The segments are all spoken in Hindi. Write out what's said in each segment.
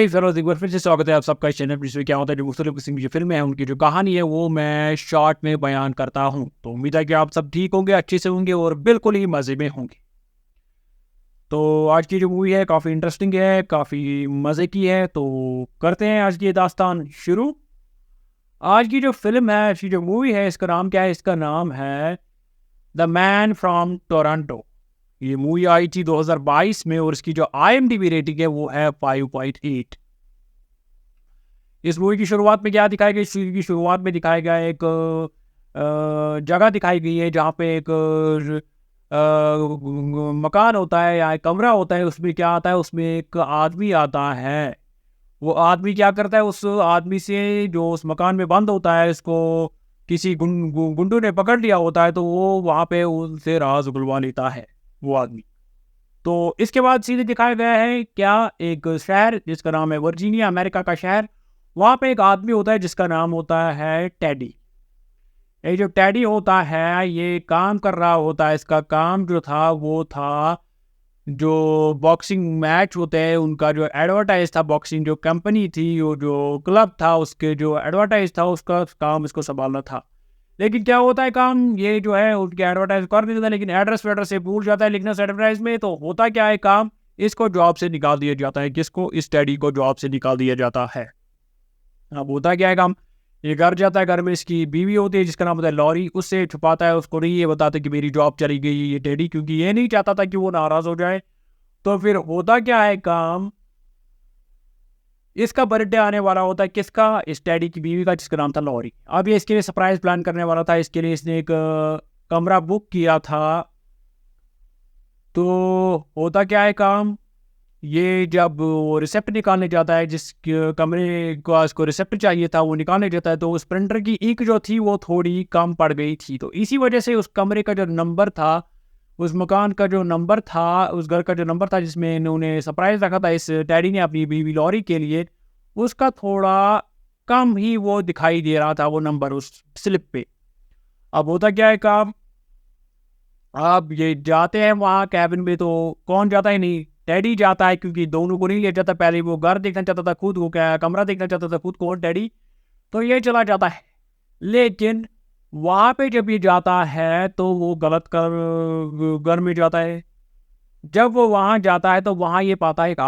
ज़रूर एक बार फिर से स्वागत है आप सबका इस चैनल पर, जिसमें क्या होता है जो मुख्तलिफ किस्म की जो फ़िल्में हैं उनकी जो कहानी है वो मैं शॉर्ट में बयान करता हूँ। तो उम्मीद है कि आप सब ठीक होंगे, अच्छे से होंगे और बिल्कुल ही मज़े में होंगे। तो आज की जो मूवी है काफ़ी इंटरेस्टिंग है, काफ़ी मज़े की है। तो करते हैं आज की ये दास्तान शुरू। आज की जो फ़िल्म है, आज की जो मूवी है, इसका नाम क्या है? इसका नाम है द मैन फ्रॉम टोरंटो। ये मूवी आई थी 2022 में और इसकी जो IMDb रेटिंग है वो है 5.8। इस मूवी की शुरुआत में क्या दिखाया गया? इस मूवी की शुरुआत में दिखाया गया एक जगह दिखाई गई है जहाँ पे एक मकान होता है या एक कमरा होता है। उसमें क्या आता है? उसमें एक आदमी आता है। वो आदमी क्या करता है? उस आदमी से जो उस मकान में बंद होता है, इसको किसी गुंडों ने पकड़ लिया होता है, तो वो वहाँ पे उनसे राज उगलवा लेता है वो आदमी। तो इसके बाद सीधे दिखाया गया है क्या, एक शहर जिसका नाम है वर्जीनिया, अमेरिका का शहर। वहाँ पे एक आदमी होता है जिसका नाम होता है टेडी। ये जो टेडी होता है ये काम कर रहा होता है। इसका काम जो था वो था जो बॉक्सिंग मैच होते हैं उनका जो एडवर्टाइज था, बॉक्सिंग जो कंपनी थी, वो जो क्लब था, उसके जो एडवर्टाइज था उसका काम इसको संभालना था। लेकिन क्या होता है काम, ये जो है उनके एडवर्टाइज कर देता है लेकिन एड्रेस वेड्रेस से भूल जाता है लिखना एडवर्टाइज में। तो होता क्या है काम, इसको जॉब से निकाल दिया जाता है। किसको? इस टेडी को जॉब से निकाल दिया जाता है। अब होता क्या है काम, ये घर जाता है, घर में इसकी बीवी होती है जिसका नाम होता है लॉरी। उससे छुपाता है, उसको नहीं ये बताता कि मेरी जॉब चली गई ये टेडी, क्योंकि ये नहीं चाहता था कि वो नाराज हो जाए। तो फिर होता क्या है काम, इसका बर्थडे आने वाला होता है। किसका? इस टेडी की बीवी का, जिसका नाम था लॉरी। अब ये इसके लिए सरप्राइज प्लान करने वाला था। इसके लिए इसने एक कमरा बुक किया था। तो होता क्या है काम, ये जब वो रिसेप्ट निकालने जाता है, जिस कमरे को इसको रिसेप्ट चाहिए था वो निकालने जाता है, तो उस प्रिंटर की इंक जो थी वो थोड़ी कम पड़ गई थी। तो इसी वजह से उस कमरे का जो नंबर था, उस मकान का जो नंबर था, उस घर का जो नंबर था जिसमें इन्होंने सरप्राइज रखा था इस डैडी ने अपनी बीवी लॉरी के लिए, उसका थोड़ा कम ही वो दिखाई दे रहा था वो नंबर उस स्लिप पे। अब होता क्या है काम, अब ये जाते हैं वहाँ कैबिन में। तो कौन जाता है? नहीं, डैडी जाता है, क्योंकि दोनों को नहीं ले जाता। पहले वो घर देखना चाहता था खुद, वो क्या कमरा देखना चाहता था खुद, कौन? डैडी। तो ये चला जाता है। लेकिन वहाँ पे जब ये जाता है तो वो गलत कर घर में जाता है। जब वो वहाँ जाता है तो वहाँ ये पाता है एक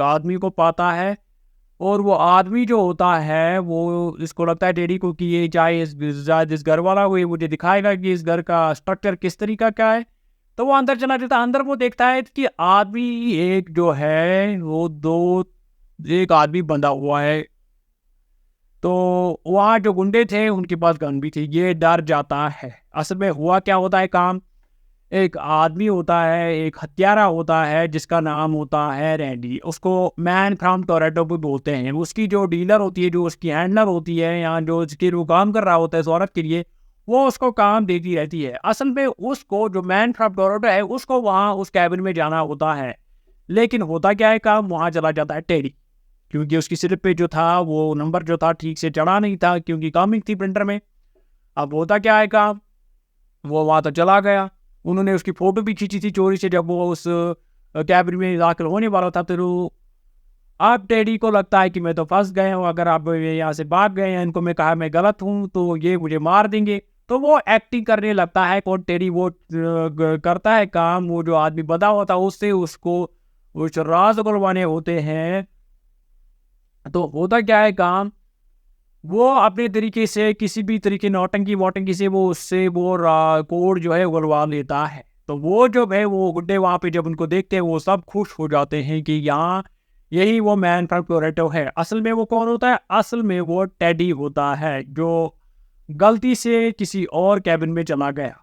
आदमी को पाता है। और वो आदमी जो होता है वो, इसको लगता है डैडी को कि ये शायद इस घर वाला को ये मुझे दिखाएगा कि इस घर का स्ट्रक्चर किस तरीका का है। तो वो अंदर चला जाता है। अंदर वो देखता है कि आदमी एक जो है वो एक आदमी बंधा हुआ है। तो वहाँ जो गुंडे थे उनके पास गन भी थी। ये डर जाता है। असल में हुआ क्या होता है काम, एक आदमी होता है, एक हत्यारा होता है जिसका नाम होता है रैंडी। उसको मैन फ्रॉम टोरंटो भी बोलते हैं। उसकी जो डीलर होती है, जो उसकी हैंडलर होती है, या जो उसके वो काम कर रहा होता है इस औरत के लिए, वो उसको काम देती रहती है। असल में उसको, जो मैन फ्रॉम टोरंटो है, उसको वहाँ उस कैबिन में जाना होता है। लेकिन होता क्या है काम, वहाँ चला जाता है टेडी, क्योंकि उसकी स्लिप पे जो था वो नंबर जो था ठीक से चढ़ा नहीं था, क्योंकि कमिंग थी प्रिंटर में। अब होता क्या है काम, वो वहाँ तो चला गया। उन्होंने उसकी फ़ोटो भी खींची थी चोरी से जब वो उस कैबिन में दाखिल होने वाला था। तो अब टेडी को लगता है कि मैं तो फंस गया हूँ, अगर आप ये यहाँ से भाग गए हैं, इनको मैं कहा मैं गलत हूँ तो ये मुझे मार देंगे। तो वो एक्टिंग करने लगता है। कौन? टेडी। वो करता है काम, वो जो आदमी बंधा हुआ था उससे उसको उस राज उगलवाने होते हैं। तो होता क्या है काम, वो अपने तरीके से किसी भी तरीके नौटंकी वोटंकी से वो उससे वो कोड जो है उगलवा लेता है। तो वो जो है वो गुड्डे वहाँ पे जब उनको देखते हैं वो सब खुश हो जाते हैं कि यहाँ यही वो मैन फ्रॉम टोरंटो है। असल में वो कौन होता है? असल में वो टेडी होता है जो गलती से किसी और कैबिन में चला गया।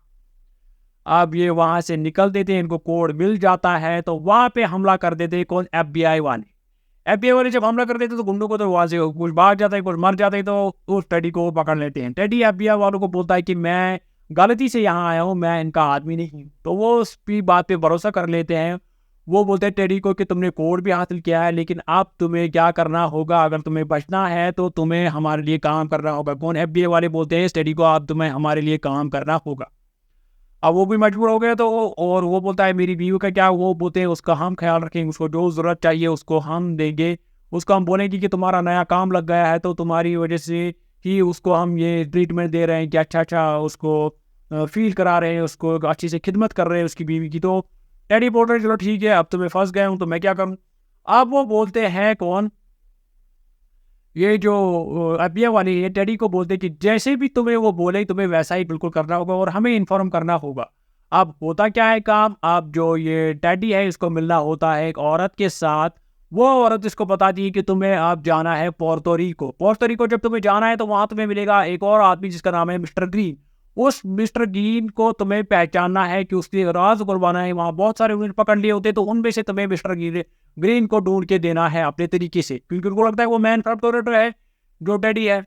अब ये वहाँ से निकल देते हैं, इनको कोड मिल जाता है, तो वहाँ पे हमला कर देते हैं। कौन? FBI वाले। FBI वाले जब हमला कर देते तो गुंडों को तो वहाँ से कुछ भाग जाता है, कुछ मर जाता है, तो उस टेडी को पकड़ लेते हैं। टेडी FBI वालों को बोलता है कि मैं गलती से यहाँ आया हूँ, मैं इनका आदमी नहीं हूँ। तो वो उस बात पे भरोसा कर लेते हैं। वो बोलते हैं टेडी को कि तुमने कोड भी हासिल किया है, लेकिन अब तुम्हें क्या करना होगा, अगर तुम्हें बचना है तो तुम्हें हमारे लिए काम करना होगा। कौन? FBI वाले बोलते हैं इस टेडी को, अब तुम्हें हमारे लिए काम करना होगा। अब वो भी मजबूर हो गया, तो और वो बोलता है मेरी बीवी का क्या, वो बोलते हैं उसका हम ख्याल रखेंगे, उसको जो ज़रूरत चाहिए उसको हम देंगे। उसको हम बोलेंगे कि तुम्हारा नया काम लग गया है, तो तुम्हारी वजह से ही उसको हम ये ट्रीटमेंट दे रहे हैं कि अच्छा-अच्छा उसको फ़ील करा रहे हैं, उसको अच्छे से खिदमत कर रहे हैं उसकी बीवी की। तो टेडी बोलता है चलो ठीक है, अब तो मैं फँस गया हूँ, तो मैं क्या करूँ? अब वो बोलते हैं कौन? ये जो अबिया वाली है, टेडी को बोलते हैं कि जैसे भी तुम्हें वो बोले तुम्हें वैसा ही बिल्कुल करना होगा और हमें इन्फॉर्म करना होगा। अब होता क्या है काम, अब जो ये टेडी है इसको मिलना होता है एक औरत के साथ। वो औरत इसको बताती है कि तुम्हें अब जाना है पोर्तो रिको। पोर्तो रिको जब तुम्हें जाना है तो वहाँ तुम्हें मिलेगा एक और आदमी जिसका नाम है मिस्टर ग्रीन। उस मिस्टर ग्रीन को तुम्हें पहचानना है कि उसकी राज खुलवाना है। वहाँ बहुत सारे उन्होंने पकड़ लिए होते हैं, तो उनमें से तुम्हें मिस्टर ग्रीन ग्रीन को ढूँढ के देना है अपने तरीके से, क्योंकि उनको लगता है वो मैन फ्रॉम टोरंटो है, जो टेडी है।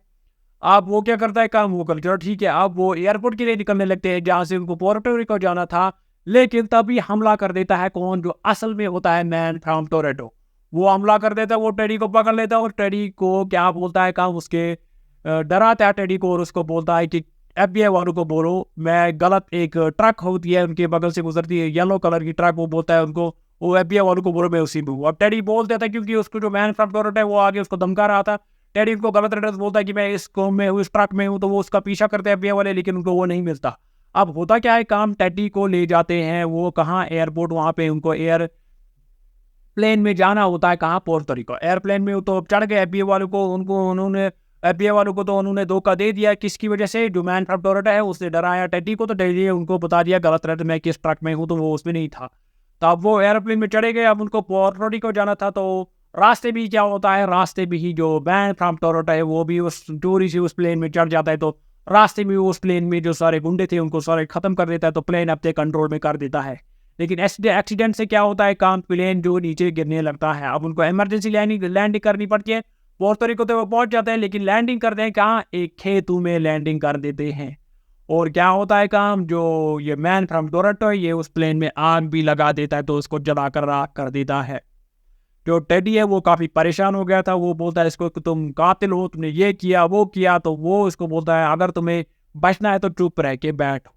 अब वो क्या करता है काम, वो कर चलो ठीक है, अब वो एयरपोर्ट के लिए निकलने लगते हैं जहाँ से उनको पोर्टो रिको जाना था। लेकिन तभी हमला कर देता है कौन, जो असल में होता है मैन फ्रॉम टोरंटो। वो हमला कर देता है, वो टेडी को पकड़ लेता है और टेडी को क्या बोलता है काम, उसके डराता है टेडी को और उसको बोलता है कि एफबीआई वालों को बोलो मैं गलत, एक ट्रक होती है उनके बगल से गुजरती है येलो कलर की ट्रक, वो बोलता है उनको, वो एफबीआई वालों को बोलो मैं उसी में हूँ। अब टेडी बोल देता है क्योंकि उसको जो मैन फ्रॉम टोरंटो है वो आगे उसको धमका रहा था। टेडी उनको गलत एड्रेस बोलता है कि मैं इस कॉम में हूँ, इस ट्रक में हूँ, तो वो उसका पीछा करते हैं एफबीआई वाले, लेकिन उनको वो नहीं मिलता। अब होता क्या है काम, टेडी को ले जाते हैं वो कहाँ, एयरपोर्ट, वहाँ पे उनको एयर प्लेन में जाना होता है कहाँ, पोर्टो रिको। एयरप्लेन में वो तो चढ़ गए एफबीआई वालों को, उनको उन्होंने एफबीआई वालों को तो उन्होंने धोखा दे दिया, किसकी वजह से, जो मैन फ्रॉम टोरंटो है उसने डराया टेडी को, तो टेडी ने उनको बता दिया गलत एड्रेस मैं किस ट्रक में हूँ, तो वो उसमें नहीं था। तो अब वो एयरप्लेन में चढ़े गए, अब उनको पोर्टो रिको जाना था। तो रास्ते भी क्या होता है, रास्ते भी ही जो मैन फ्रॉम टोरंटो है वो भी उस चोरी से उस प्लेन में चढ़ जाता है। तो रास्ते में उस प्लेन में जो सारे गुंडे थे उनको सारे खत्म कर देता है, तो प्लेन अपने कंट्रोल में कर देता है। लेकिन एक्सीडेंट से क्या होता है काम, प्लेन जो नीचे गिरने लगता है। अब उनको इमरजेंसी लैंडिंग करनी पड़ती है। पोर्टो रिको तो वो पहुंच जाते हैं, लेकिन लैंडिंग करते हैं कहाँ, एक खेतों में लैंडिंग कर देते हैं। और क्या होता है काम, जो ये मैन फ्रॉम टोरंटो है ये उस प्लेन में आग भी लगा देता है, तो उसको जलाकर राख कर देता है। जो टेडी है वो काफ़ी परेशान हो गया था, वो बोलता है इसको कि तुम कातिल हो, तुमने ये किया वो किया। तो वो इसको बोलता है अगर तुम्हें बचना है तो चुप रह के बैठ।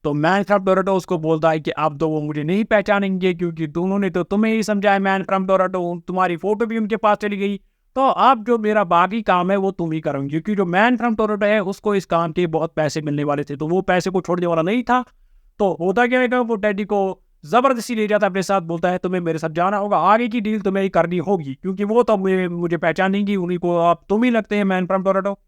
तो मैन फ्रॉम टोरंटो उसको बोलता है कि अब तो वो मुझे नहीं पहचानेंगे, क्योंकि उन्होंने तो तुम्हें ही समझा है मैन फ्रॉम टोरंटो, तुम्हारी फोटो भी उनके पास चली गई। तो अब जो मेरा बाकी काम है वो तुम ही करोगे, क्योंकि जो मैन फ्रॉम टोरंटो है उसको इस काम के बहुत पैसे मिलने वाले थे, तो वो पैसे को छोड़ने वाला नहीं था। तो होता क्या है, वो टेडी को जबरदस्ती ले जाता है अपने साथ, बोलता है तुम्हें मेरे साथ जाना होगा, आगे की डील तुम्हें ही करनी होगी, क्योंकि वो तो मुझे पहचानेंगी, उन्हीं को आप तुम ही लगते हैं मैन फ्रॉम टोरंटो।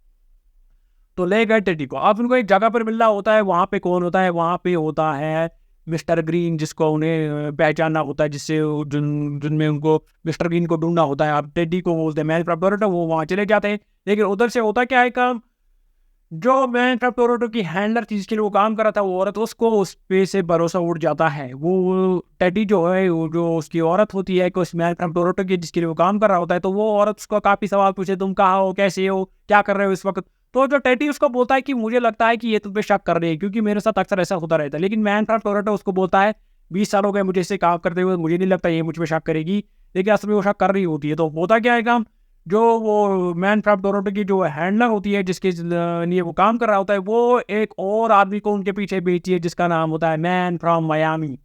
तो ले गए टेडी को। अब उनको एक जगह पर मिलना होता है, वहाँ पे कौन होता है, वहाँ पे होता है मिस्टर ग्रीन, जिसको उन्हें पहचानना होता है, जिससे जिनमें उनको मिस्टर ग्रीन को ढूंढना होता है। अब टेडी को बोलते हैं मैन फ्रॉम टोरंटो, वो वहाँ चले जाते हैं। लेकिन उधर से होता क्या है काम, जो मैन फ्रॉम टोरंटो की हैंडलर थी जिसके लिए वो काम कर रहा था, वो औरत, उसको उस पे से भरोसा उठ जाता है। वो टेडी जो है, वो जो उसकी औरत होती है कि उस मैन फ्रॉम टोरंटो की जिसके लिए वो काम कर रहा होता है, तो वो औरत उसको काफ़ी सवाल पूछे, तुम कहाँ हो, कैसे हो, क्या कर रहे हो इस वक्त। तो जो टेडी उसको बोलता है कि मुझे लगता है कि ये तुम पे शक कर रही है, क्योंकि मेरे साथ अक्सर ऐसा होता रहता है। लेकिन मैन फ्रॉम टोरंटो उसको बोलता है 20 साल हो गए मुझे इससे काम करते हुए, मुझे नहीं लगता ये मुझ पे शक करेगी। लेकिन असल में वो शक कर रही होती है। तो होता क्या है काम, जो वो मैन फ्रॉम टोरंटो की जो हैंडलर होती है जिसके लिए वो काम कर रहा होता है, वो एक और आदमी को उनके पीछे भेजती है जिसका नाम होता है मैन फ्रॉम मायामी।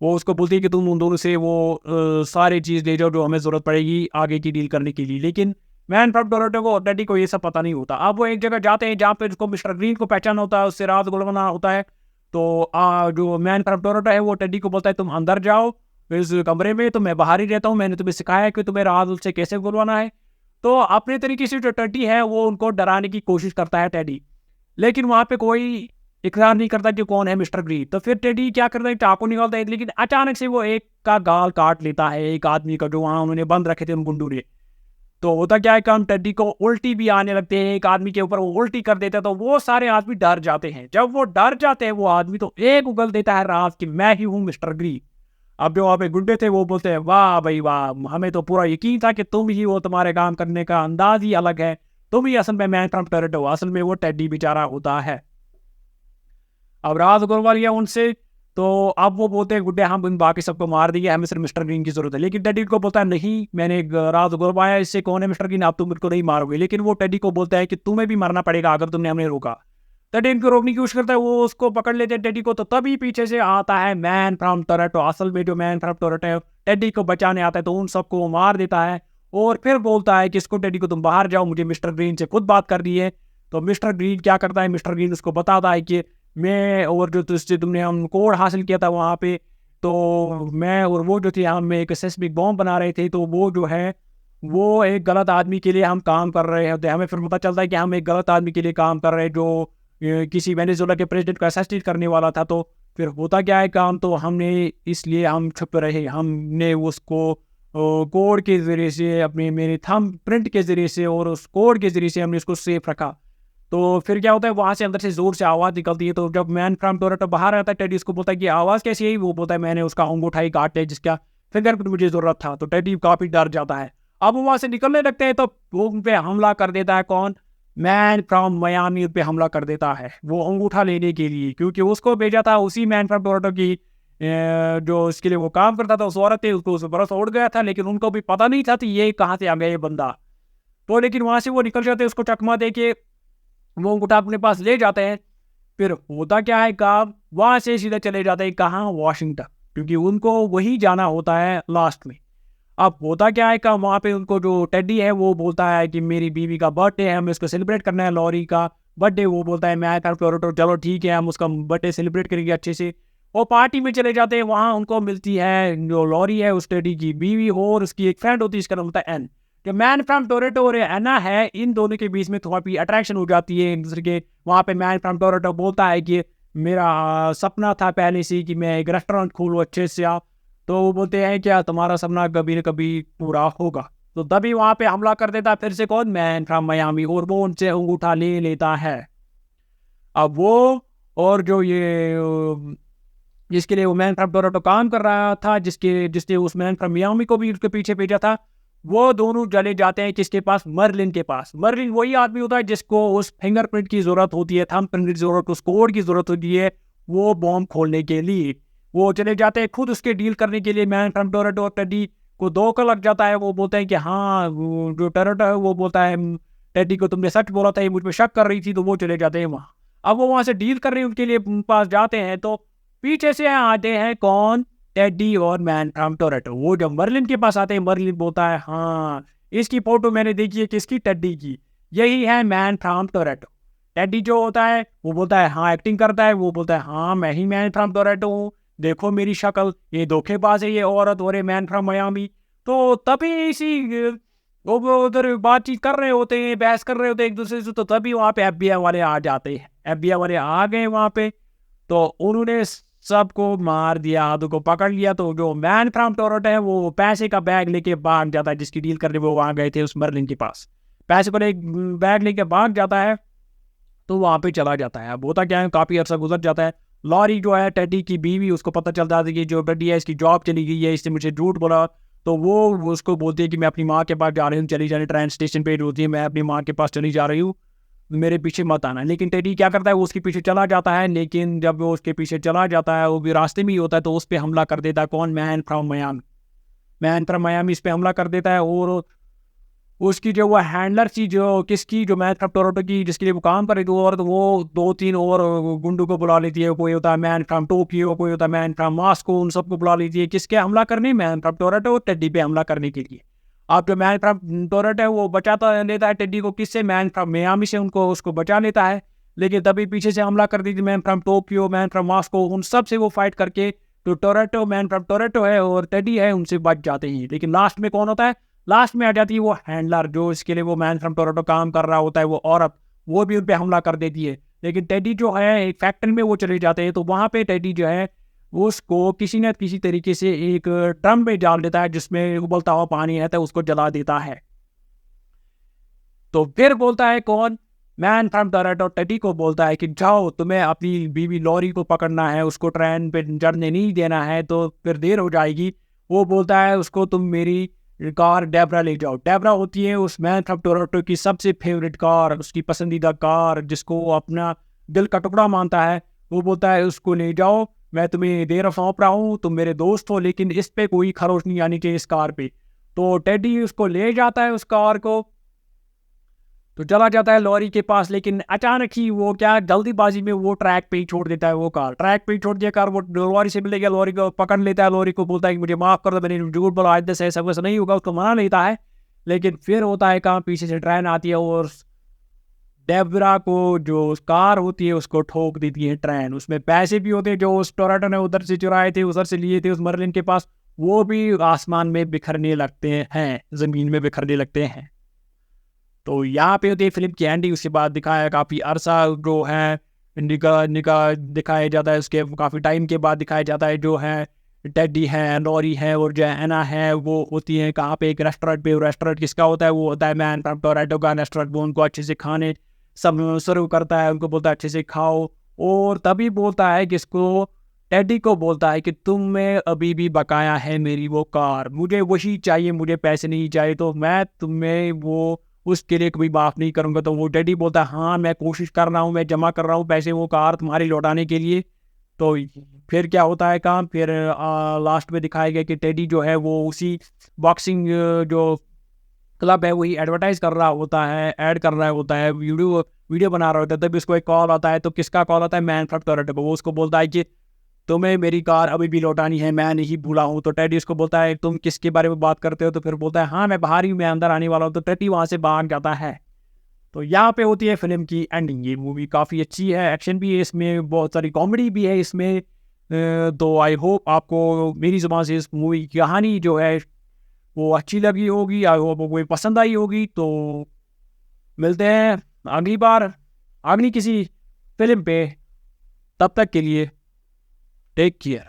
वो उसको बोलती है कि तुम उन दोनों से वो सारी चीज़ ले जाओ जो हमें ज़रूरत पड़ेगी आगे की डील करने के लिए। लेकिन मैन फ्रॉम टोरंटो को, टेडी को ये सब पता नहीं होता। अब वो एक जगह जाते हैं जहाँ पे उसको मिस्टर ग्रीन को पहचान होता है, उससे राज गुलवाना होता है। तो जो मैन फ्रॉम टोरंटो है वो टेडी को बोलता है तुम अंदर जाओ इस कमरे में, तो मैं बाहर ही रहता हूँ, मैंने तुम्हें सिखाया है कि तुम्हें राज उससे कैसे गुलवाना है। तो अपने तरीके से जो टेडी है वो उनको डराने की कोशिश करता है टेडी। लेकिन वहाँ पे कोई इकरार नहीं करता कि कौन है मिस्टर ग्रीन। तो फिर टेडी क्या करता है, चाकू निकालता है, लेकिन अचानक से वो एक का गाल काट लेता है, एक आदमी का, जो वहाँ उन्होंने बंद रखे थे उन गुंडों ने। तो होता क्या है काम, टेडी को उल्टी भी आने लगते हैं, एक आदमी के ऊपर वो उल्टी कर देता है, तो वो सारे आदमी डर जाते हैं। जब वो डर जाते हैं वो आदमी, तो एक उगल देता है राज कि मैं ही हूँ मिस्टर ग्रीन। अब जो वहाँ पे गुंडे थे वो बोलते हैं वाह भाई वाह, हमें तो पूरा यकीन था कि तुम ही हो, तुम्हारे काम करने का अंदाज ही अलग है, तुम ही असल में मैन फ्रॉम टोरंटो हो। असल में वो टेडी बेचारा होता है। अब राज गुरवा लिया उनसे, तो अब वो बोलते हैं गुड्डे हम इन बाकी सबको मार दिए, हमें सिर्फ मिस्टर ग्रीन की जरूरत है। लेकिन टेडी को बोलता है नहीं, मैंने एक राज गुरवाया, इससे कौन है मिस्टर ग्रीन, आप तुम मेरे को नहीं मारोगे। लेकिन वो टेडी को बोलता है कि तुम्हें भी मरना पड़ेगा अगर तुमने हमें रोका। टेडी इनको रोकने की कोशिश करता है, वो उसको पकड़ लेते हैं टेडी को। तो तभी पीछे से आता है मैन फ्रॉम टोरंटो। असल में जो मैन फ्रॉम टोरंटो है टेडी को बचाने आता है, तो उन सबको वो मार देता है और फिर बोलता है कि इसको टेडी को तुम बाहर जाओ, मुझे मिस्टर ग्रीन से खुद बात करनी है। तो मिस्टर ग्रीन क्या करता है, मिस्टर ग्रीन उसको बताता है कि मैं और जो तुझसे तुमने हम कोड हासिल किया था वहाँ पे, तो मैं और वो जो थे हम एक सेस्मिक बॉम्ब बना रहे थे, तो वो जो है वो एक गलत आदमी के लिए हम काम कर रहे होते हैं। हमें फिर पता चलता है कि हम एक गलत आदमी के लिए काम कर रहे हैं जो किसी वेनेजुएला के प्रेसिडेंट को असैसिनेट करने वाला था। तो फिर होता क्या है काम, तो हमने इसलिए हम छुप रहे, हमने उसको कोड के ज़रिए से अपने मेरे थंब प्रिंट के ज़रिए से और उस कोड के ज़रिए से हमने उसको सेफ रखा। तो फिर क्या होता है, वहाँ से अंदर से ज़ोर से आवाज़ निकलती है। तो जब मैन फ्रॉम टोरंटो बाहर आता है, टेडी उसको बोलता है कि आवाज़ कैसी आई? वो बोलता है मैंने उसका अंगूठा ही काट लिया जिसका फिंगरप्रिंट मुझे ज़रूरत था। तो टेडी काफ़ी डर जाता है। अब वो वहाँ से निकलने लगते हैं तो वो उन पे हमला कर देता है। कौन? मैन फ्रॉम मियामी पे हमला कर देता है वो अंगूठा लेने के लिए, क्योंकि उसको भेजा था उसी मैन फ्रॉम टोरंटो की जो इसके लिए वो काम करता था, उस औरत थे, उसको उस भरोसा उड़ गया था, लेकिन उनको भी पता नहीं था कि ये कहाँ से आ गया ये बंदा। तो लेकिन वहाँ से वो निकल जाते हैं, उसको चकमा दे के वो अंगूठा अपने पास ले जाते हैं। फिर होता क्या है काम, वहाँ से सीधा चले जाते हैं कहाँ? वॉशिंगटन, क्योंकि उनको वही जाना होता है लास्ट में। अब होता क्या है का वहाँ पे उनको जो टेडी है वो बोलता है कि मेरी बीवी का बर्थडे है, हमें उसको सेलिब्रेट करना है, लॉरी का बर्थडे। वो बोलता है मैं कर टोरंटो, चलो ठीक है हम उसका बर्थडे सेलिब्रेट करेंगे अच्छे से। वो पार्टी में चले जाते हैं, वहाँ उनको मिलती है जो लॉरी है उस टेडी की बीवी और उसकी एक फ्रेंड होती है, इसका नाम होता है एन। जो मैन फ्रॉम टोरंटो और एना है, इन दोनों के बीच में थोड़ी अट्रैक्शन हो जाती है एक दूसरे के। वहाँ पे मैन फ्रॉम टोरंटो बोलता है कि मेरा सपना था पहले से कि मैं एक रेस्टोरेंट खोलूँ अच्छे से। तो वो बोलते हैं क्या तुम्हारा सपना कभी न कभी पूरा होगा। तो तभी वहाँ पे हमला कर देता है फिर से कौन? मैन फ्रॉम मियामी, और वो उनसे अंगूठा ले लेता है। अब वो और जो ये जिसके लिए वो मैन फ्रॉम टोरंटो काम कर रहा था, जिसने उस मैन फ्रॉम मियामी को भी उसके पीछे भेजा था, वो दोनों चले जाते हैं किसके पास? मर्लिन के पास। मर्लिन वही आदमी होता है जिसको उस फिंगरप्रिंट की जरूरत होती है, थंबप्रिंट की जरूरत, उस कोड की जरूरत होती है वो बॉम्ब खोलने के लिए। वो चले जाते हैं खुद उसके डील करने के लिए। मैन फ्रॉम टोरंटो और टेडी को धोखा लग जाता है। वो बोलते हैं कि हाँ जो टोरंटो है वो बोलता है टेडी को तुमने सच बोला था, ये मुझ पर शक कर रही थी। तो वो चले जाते हैं वहाँ। अब वो वहाँ से डील कर रहे हैं, उनके लिए पास जाते हैं तो पीछे से आते हैं कौन? टेडी और मैन फ्रॉम टोरंटो। वो जब मर्लिन के पास आते हैं, मर्लिन बोलता है हाँ इसकी फोटो मैंने देखी है, किसकी? टेडी की। यही है मैन फ्रॉम टोरंटो। टेडी जो होता है वो बोलता है हाँ एक्टिंग करता है, वो बोलता है हाँ मैं ही मैन फ्रॉम टोरंटो हूँ, देखो मेरी शक्ल, ये धोखेबाज है ये औरत और ये मैन फ्रॉम मियामी। तो तभी इसी वो उधर बातचीत कर रहे होते हैं, बहस कर रहे होते हैं एक दूसरे से। तो तभी वहाँ पे एफबीआई वाले आ जाते हैं। एफबीआई वाले आ गए वहाँ पे, तो उन्होंने सबको मार दिया, आधों को पकड़ लिया। तो जो मैन फ्रॉम टोरंटो है वो पैसे का बैग लेके भाग जाता है, जिसकी डील करने वो वहाँ गए थे उस मर्लिन के पास। पैसे को एक बैग लेके भाग जाता है, तो वहाँ पे चला जाता है। अब होता क्या है, काफ़ी अर्सा गुजर जाता है। लॉरी जो है टेडी की बीवी, उसको पता चलता है कि जो टेडी है इसकी जॉब चली गई है, इसने मुझे झूठ बोला। तो वो उसको बोलती है कि मैं अपनी माँ के पास जा रही हूँ, चली जाने ट्रेन स्टेशन पे होती है, मैं अपनी माँ के पास चली जा रही हूँ, मेरे पीछे मत आना। लेकिन टेडी क्या करता है, वो उसके पीछे चला जाता है। लेकिन जब वो उसके पीछे चला जाता है, वो भी रास्ते में ही होता है, तो उस पर हमला कर देता है कौन? Man from Miami. Man from Miami इस पर हमला कर देता है। और उसकी जो वो हैंडलर थी, जो किसकी, जो मैन फ्रॉम टोरंटो की, जिसके लिए वो काम कर रही थी, और तो वो 2-3 और गुंडों को बुला लेती है। कोई होता है मैन फ्रॉम टोक्यो, कोई होता है मैन फ्रॉम मॉस्को, उन सबको बुला लेती है। किसके हमला करने? मैन फ्रॉम टोरंटो और टेडी पे हमला करने के लिए। अब जो मैन फ्रॉम टोरंटो है वो बचाता लेता है टेडी को किससे? मैन फ्रॉम मियामी से उनको उसको बचा लेता है। लेकिन तभी पीछे से हमला कर दी थी man from Tokyo, man from Moscow, उन सब से वो फाइट करके जो टोरंटो मैन फ्रॉम टोरंटो है और टेडी है उनसे बच जाते हैं। लेकिन लास्ट में कौन होता है? लास्ट में आ जाती है वो हैंडलर, जो इसके लिए वो मैन फ्रॉम टोरंटो काम कर रहा होता है, वो औरत, वो भी उन पर हमला कर देती है। लेकिन टेडी जो है एक फैक्ट्री में वो चले जाते हैं, तो वहाँ पे टेडी जो है उसको किसी न किसी तरीके से एक ड्रम में डाल देता है जिसमें उबलता हुआ पानी है, तो उसको जला देता है। तो फिर बोलता है कौन? मैन फ्रॉम टोरंटो टेडी को बोलता है कि जाओ, तुम्हें अपनी बीवी लॉरी को पकड़ना है, उसको ट्रेन पे चढ़ने नहीं देना है, तो फिर देर हो जाएगी। वो बोलता है उसको तुम मेरी कार डेब्रा ले जाओ। डेब्रा होती है उस मैन फ्रॉम टोरंटो की सबसे फेवरेट कार, उसकी पसंदीदा कार, जिसको वो अपना दिल का टुकड़ा मानता है। वो बोलता है उसको ले जाओ, मैं तुम्हें देर सौंप रहा हूँ, तुम मेरे दोस्त हो, लेकिन इस पे कोई खरोच नहीं आनी चाहिए इस कार पे। तो टेडी उसको ले जाता है उस कार को। तो चला जाता है लॉरी के पास, लेकिन अचानक ही वो क्या जल्दीबाजी में वो ट्रैक पे ही छोड़ देता है, वो कार ट्रैक पे ही छोड़ दिया कार, वो लॉरी से मिल गया, लॉरी को पकड़ लेता है, लॉरी को बोलता है कि मुझे माफ़ कर दो, मैंने झूठ बोला, आज से ऐसा वैसा नहीं होगा, उसको मना लेता है। लेकिन फिर होता है कहाँ, पीछे से ट्रेन आती है और डेबरा को जो उस कार होती है उसको ठोक देती है ट्रेन। उसमें पैसे भी होते हैं जो उस टोरेंटो ने उधर से चुराए थे, उधर से लिए थे उस मर्लिन के पास, वो भी आसमान में बिखरने लगते हैं, ज़मीन में बिखरने लगते हैं। तो यहाँ पे होती है फिल्म की एंडिंग। उसके बाद दिखाया काफ़ी अरसा जो है निका निका दिखाया जाता है, उसके काफ़ी टाइम के बाद दिखाया जाता है जो है टेडी है, लॉरी है और जो एना है वो होती है कहाँ पे, एक रेस्टोरेंट पे। रेस्टोरेंट किसका होता है, वो होता है मैन फ्रॉम टोरेंटो का रेस्टोरेंट। वो उनको अच्छे से खाने सब सर्व करता है, उनको बोलता है अच्छे से खाओ, और तभी बोलता है किसको, टेडी को बोलता है कि तुम में अभी भी बकाया है मेरी वो कार, मुझे वही चाहिए, मुझे पैसे नहीं चाहिए, तो मैं तुम्हें वो उसके लिए कभी माफ़ नहीं करूँगा। तो वो टेडी बोलता है हाँ मैं कोशिश कर रहा हूँ, मैं जमा कर रहा हूँ पैसे वो कार तुम्हारी लौटाने के लिए। तो फिर क्या होता है काम, फिर लास्ट में दिखाया गया कि टेडी जो है वो उसी बॉक्सिंग जो क्लब है वही एडवर्टाइज कर रहा होता है, ऐड कर रहा होता है, वीडियो वीडियो बना रहा होता है। तभी उसको एक कॉल आता है, तो किसका कॉल आता है, मैन फ्रॉम टोरेंटो को। वो उसको बोलता है कि तुम्हें मेरी कार अभी भी लौटानी है, मैं नहीं भूला हूँ। तो टेडी उसको बोलता है तुम किसके बारे में बात करते हो, तो फिर बोलता है हाँ मैं बाहर ही हूँ, मैं अंदर आने वाला हूँ। तो टेडी वहाँ से भाग जाता है। तो यहाँ पे होती है फिल्म की एंडिंग। ये मूवी काफ़ी अच्छी है, एक्शन भी है इसमें, बहुत सारी कॉमेडी भी है इसमें। तो आई होप आपको मेरी ज़ुबान से इस मूवी की कहानी जो है वो अच्छी लगी होगी, आई होप वो पसंद आई होगी। तो मिलते हैं अगली बार अगली किसी फिल्म पे, तब तक के लिए टेक केयर।